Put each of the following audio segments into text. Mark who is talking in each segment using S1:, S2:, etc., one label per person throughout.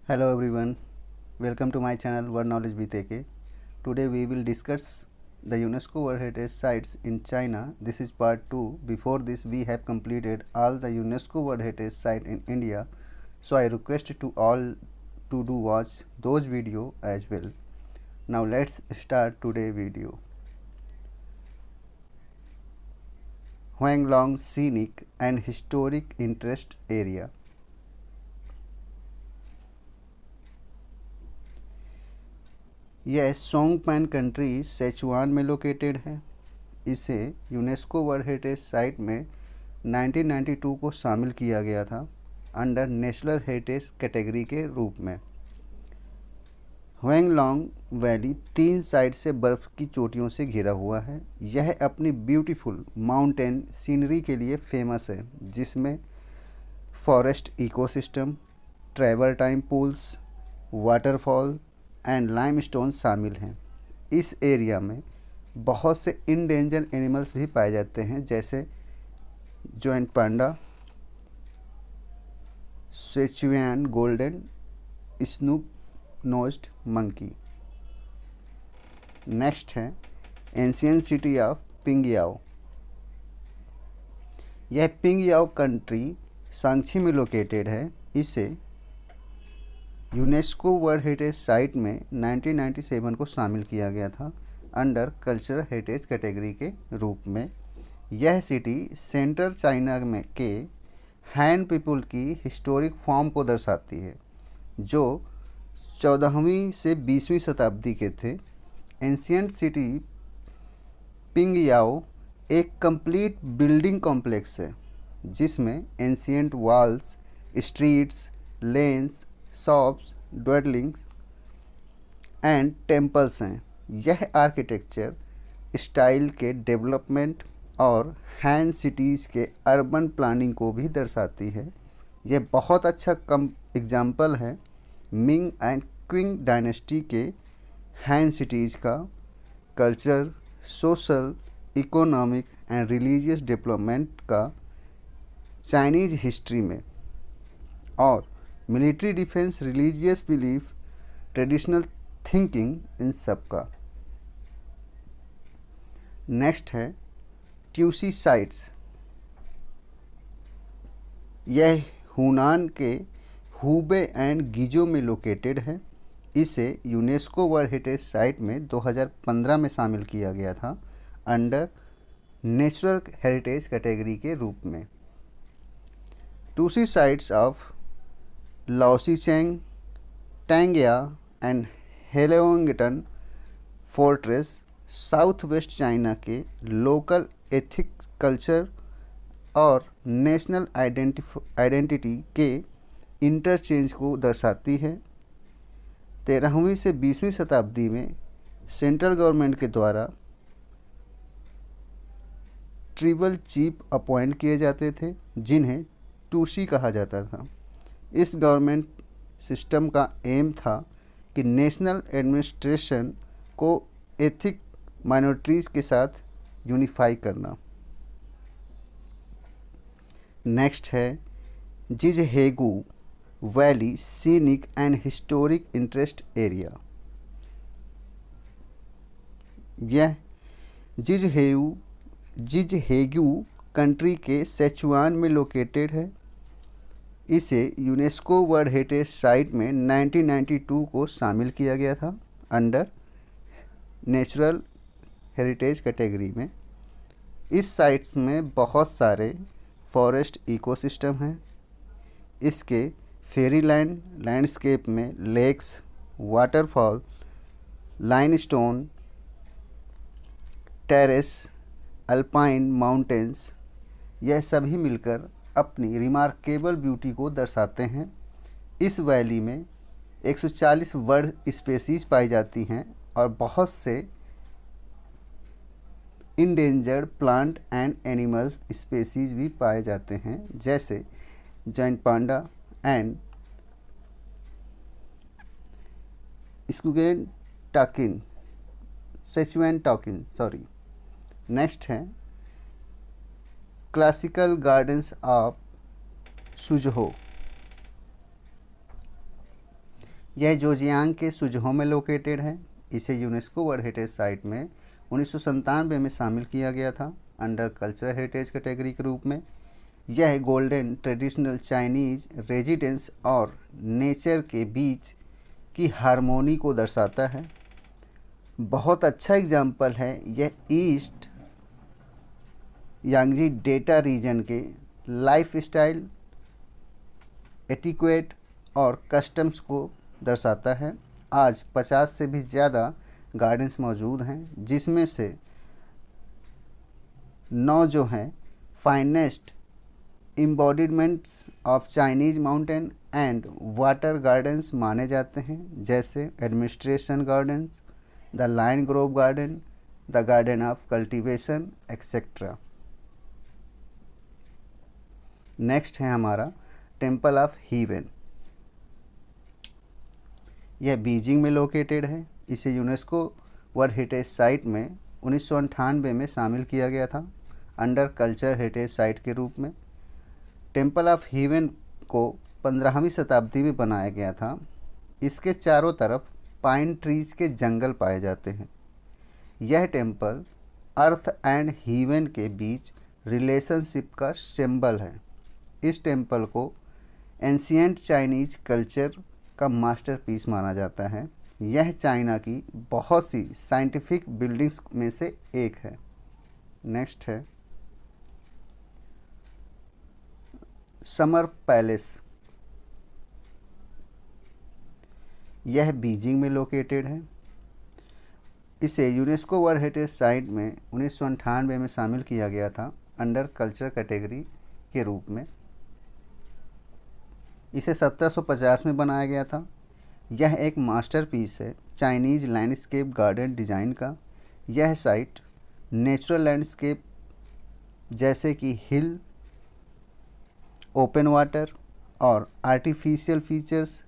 S1: Hello everyone, welcome to my channel World Knowledge with AK. Today we will discuss the UNESCO World Heritage Sites in China. This is part 2. Before this we have completed all the UNESCO World Heritage Site in India. So I request to all to do watch those video as well. Now let's start today video. Huanglong Scenic and Historic Interest Area. यह सोंगपैन country Szechuan में located है। इसे UNESCO world heritage site में 1992 को शामिल किया गया था अंडर नेशनल हेरिटेज कैटेगरी के रूप में। हुएंगलोंग वैली 3 साइड से बर्फ़ की चोटियों से घिरा हुआ है। यह अपनी ब्यूटीफुल माउंटेन सीनरी के लिए फेमस है, जिसमें forest ecosystem, travertine pools, waterfall and limestone शामिल हैं। इस एरिया में बहुत से इंडेंजर एनिमल्स भी पाए जाते हैं, जैसे giant panda, Sichuan golden snub nosed monkey. Next है एंशिएंट सिटी ऑफ पिंगयाओ। यह पिंगयाओ कंट्री सांची में लोकेटेड है। इसे यूनेस्को वर्ल्ड हेरिटेज साइट में 1997 को शामिल किया गया था अंडर कल्चरल हेरिटेज कैटेगरी के रूप में। यह सिटी सेंट्रल चाइना में के हैन पीपल की हिस्टोरिक फॉर्म को दर्शाती है, जो 14वीं से 20वीं शताब्दी के थे। एंशिएंट सिटी पिंगयाओ एक कंप्लीट बिल्डिंग कॉम्प्लेक्स है, जिसमें ancient walls, streets, lens, shops, dwellings and temples हैं। यह आर्किटेक्चर स्टाइल के डेवलपमेंट और हैन सिटीज़ के अर्बन प्लानिंग को भी दर्शाती है। यह बहुत अच्छा एग्जाम्पल है मिंग एंड क्विंग डायनेस्टी के हैन सिटीज़ का culture, social, economic and religious development का चाइनीज़ हिस्ट्री में, और military defence, religious belief, traditional thinking, इन सब का। नेक्स्ट है ट्यूसी साइट्स। यह हुनान के हुबे एंड गिजो में लोकेटेड है। इसे यूनेस्को वर्ल्ड हेरिटेज साइट में 2015 में शामिल किया गया था अंडर नेचुरल हेरिटेज कैटेगरी के रूप में। Tusi sites of Laosicheng, Tangya and Hailongtun fortress south west China के लोकल एथिक, कल्चर और नेशनल आइडेंटिटी के इंटरचेंज को दर्शाती है। 13वीं से 20वीं शताब्दी में सेंट्रल गवर्नमेंट के द्वारा ट्रिबल चीफ अपॉइंट किए जाते थे, जिन्हें टूसी कहा जाता था। इस गवर्नमेंट सिस्टम का एम था कि नेशनल एडमिनिस्ट्रेशन को एथिक माइनॉरिटीज़ के साथ यूनिफाई करना। नेक्स्ट है Jiuzhaigou valley scenic and historic interest area. यह जिजहेगू कंट्री के सेचुआन में लोकेटेड है। इसे यूनेस्को वर्ल्ड हेरिटेज साइट में 1992 को शामिल किया गया था अंडर नेचुरल हेरिटेज कैटेगरी में। इस साइट में बहुत सारे फॉरेस्ट इकोसिस्टम हैं। इसके फेरीलैंड लैंडस्केप में lakes, waterfall, limestone, terrace, alpine mountains, यह सभी मिलकर अपनी रिमार्केबल ब्यूटी को दर्शाते हैं। इस वैली में 140 बर्ड स्पेसीज पाई जाती हैं और बहुत से endangered plant and animal species भी पाए जाते हैं, जैसे जॉइंट पांडा एंड स्कुगेन takin, Sichuan takin, sorry. Next है क्लासिकल गार्डन्स ऑफ सुजहो। यह जोजियांग के सुजहो में लोकेटेड है। इसे यूनेस्को वर्ल्ड हेरिटेज साइट में 1997 में शामिल किया गया था अंडर कल्चरल हेरिटेज कैटेगरी के रूप में। यह गोल्डन ट्रेडिशनल चाइनीज रेजिडेंस और नेचर के बीच की हारमोनी को दर्शाता है। बहुत अच्छा एग्जाम्पल है यह ईस्ट यांगजी डेल्टा रीजन के लाइफ स्टाइल, एटिक्वेट और कस्टम्स को दर्शाता है। आज 50 से भी ज़्यादा गार्डन्स मौजूद हैं, जिसमें से 9 जो हैं finest embodiments of Chinese mountain and water gardens माने जाते हैं, जैसे administration gardens, the line Grove garden, the garden of cultivation etcetera. Next है हमारा टेम्पल ऑफ हीवन। यह बीजिंग में लोकेटेड है। इसे यूनेस्को वर्ल्ड हेरिटेज साइट में 1998 में शामिल किया गया था अंडर कल्चर हेरिटेज साइट के रूप में। टेम्पल ऑफ हीवन को 15वीं शताब्दी में बनाया गया था। इसके चारों तरफ पाइन ट्रीज के जंगल पाए जाते हैं। यह टेम्पल अर्थ एंड हीवन के बीच रिलेशनशिप का सिंबल है। इस टेम्पल को एंशिएंट चाइनीज कल्चर का मास्टरपीस माना जाता है। यह चाइना की बहुत सी साइंटिफिक बिल्डिंग्स में से एक है। नेक्स्ट है समर पैलेस। यह बीजिंग में लोकेटेड है। इसे यूनेस्को वर्ल्ड हेरिटेज साइट में 1998 में शामिल किया गया था अंडर कल्चर कैटेगरी के रूप में। इसे 1750 में बनाया गया था। यह एक मास्टरपीस है चाइनीज लैंडस्केप गार्डन डिज़ाइन का। यह साइट नेचुरल लैंडस्केप जैसे कि हिल, ओपन वाटर और artificial features,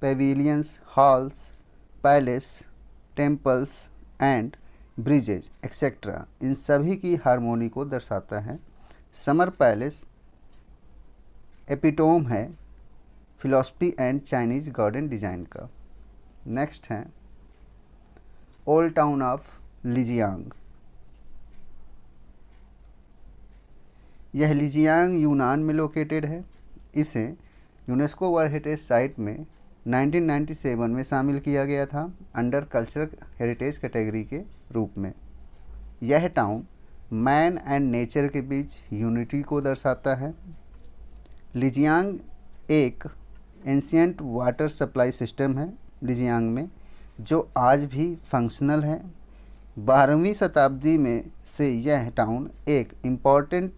S1: pavilions, halls, palace, temples and bridges etcetera, इन सभी की हार्मोनी को दर्शाता है। समर पैलेस एपिटोम है philosophy and Chinese garden design का। नेक्स्ट है ओल्ड टाउन ऑफ लिजियांग। यह लिजियांग यूनान में लोकेटेड है। इसे यूनेस्को वर्ल्ड हेरिटेज साइट में 1997 में शामिल किया गया था अंडर कल्चरल हेरिटेज कैटेगरी के रूप में। यह टाउन मैन एंड नेचर के बीच यूनिटी को दर्शाता है। लिजियांग एक एंशिएंट वाटर सप्लाई सिस्टम है लिजियांग में, जो आज भी फंक्शनल है। 12वीं शताब्दी में से यह टाउन एक इम्पॉर्टेंट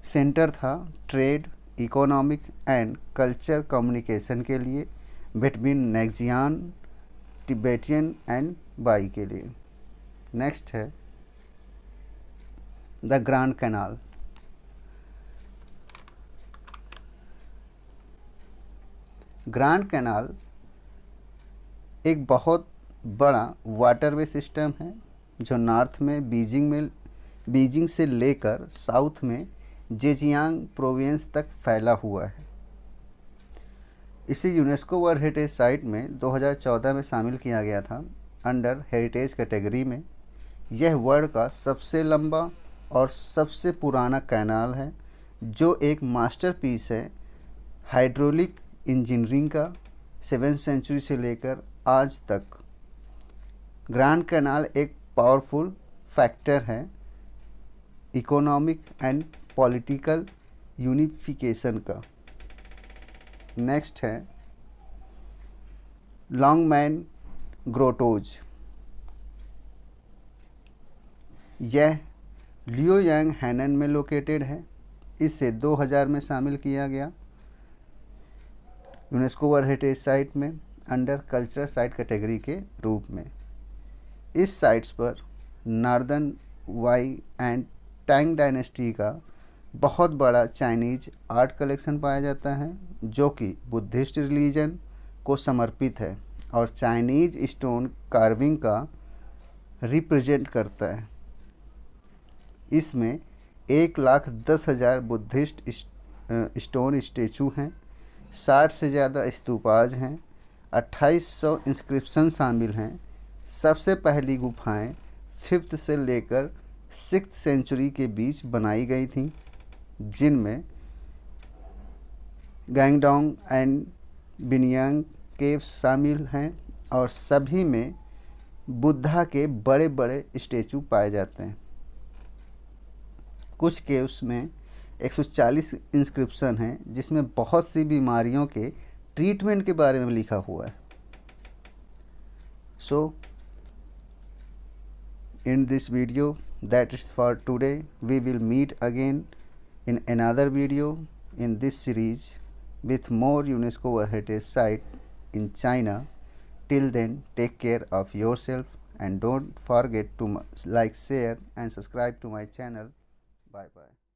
S1: सेंटर था trade, economic and culture communication के लिए बिटवीन नेक्जियान, तिब्बतियन एंड बाई के लिए। नेक्स्ट है the grand canal. Grand canal एक बहुत बड़ा वाटरवे सिस्टम है जो नॉर्थ में बीजिंग से लेकर साउथ में जेजियांग प्रोविंस तक फैला हुआ है। इसे यूनेस्को वर्ल्ड हेरिटेज साइट में 2014 में शामिल किया गया था अंडर हेरिटेज कैटेगरी में। यह वर्ल्ड का सबसे लंबा और सबसे पुराना कैनाल है, जो एक मास्टरपीस है हाइड्रोलिक इंजीनियरिंग का 7वीं सेंचुरी से लेकर आज तक। ग्रैंड कैनाल एक पावरफुल फैक्टर है इकोनॉमिक एंड पॉलिटिकल यूनिफिकेशन का। नेक्स्ट है लॉन्गमैन ग्रोटोज। यह लियोयांग हैनन में लोकेटेड है। इसे 2000 में शामिल किया गया यूनेस्को वर्ल्ड हेरिटेज साइट में अंडर कल्चरल साइट कैटेगरी के रूप में। इस साइट्स पर northern Wei and Tang dynasty का बहुत बड़ा चाइनीज आर्ट कलेक्शन पाया जाता है, जो कि बुद्धिस्ट रिलीजन को समर्पित है और चाइनीज स्टोन कार्विंग का रिप्रेजेंट करता है। इसमें 1,10,000 बुद्धिस्ट स्टोन स्टेचू हैं, 60 से ज़्यादा स्तूपाज हैं, 2800 इंस्क्रिप्शन शामिल हैं। सबसे पहली गुफाएं 5th से लेकर 6th सेंचुरी के बीच बनाई गई थीं, जिनमें गैंगडोंग एंड बिनयांग केव्स शामिल हैं और सभी में बुद्धा के बड़े बड़े स्टेचू पाए जाते हैं। कुछ केव्स में 140 इंस्क्रिप्शन हैं, जिसमें बहुत सी बीमारियों के ट्रीटमेंट के बारे में लिखा हुआ है। सो in this video, that is for today. We will meet again in another video in this series with more UNESCO World Heritage site in China. Till then, take care of yourself and don't forget to like, share and subscribe to my channel. Bye bye.